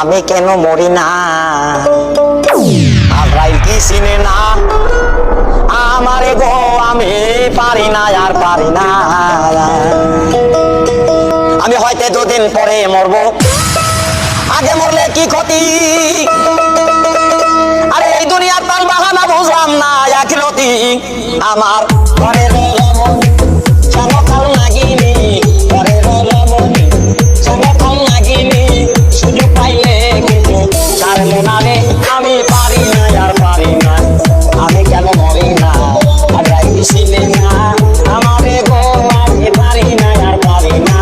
আমি কেন মরি না? আজরাইল কি চিনে না আমারে গো? আমি পারি না, আর পারি না। আমি হয়তো দুদিন পরে মরবো, আগে মরলে কি ক্ষতি? আরে এই দুনিয়ার তাল বাহানা বুঝলাম না, আখিরাতি আমার ঘরের রমণী সমকাল নাগিনী, ঘরের রমণী সমকাল নাগিনী, সুযোগ পাইলে কিন্তু ছাড়লো না রে। আমি পারি না, আর পারি না, আমি কেন মরি না? আজরাইল চিনে না আমারে গো, আমি পারি না, আর পারি না।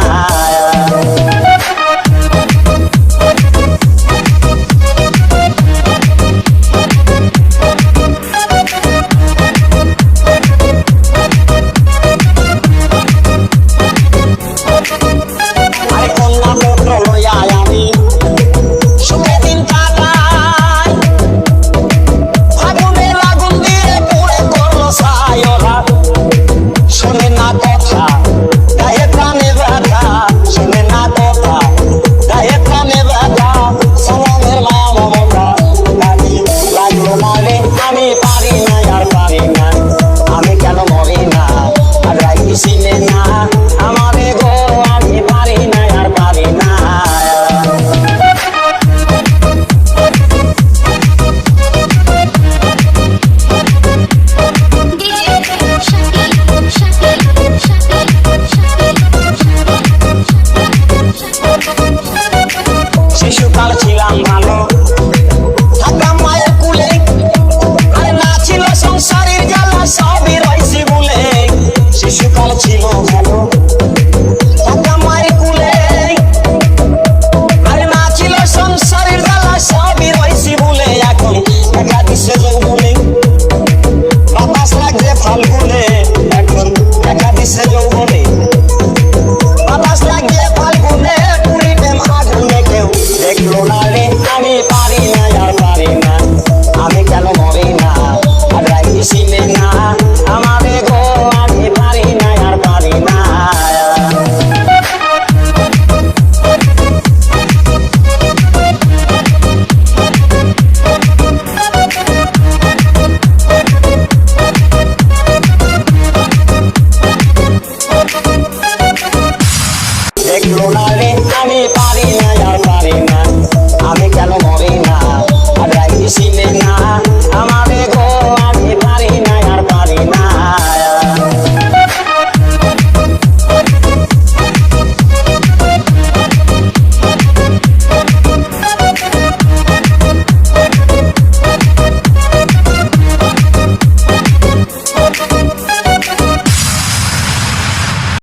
আমি পারি না, আর পারি না, আমি কেন মরি না? আজরাইল চিনে না আমারে গো, আমি পারি না, আর পারি না। শিশুকাল ছিলাম ভালো,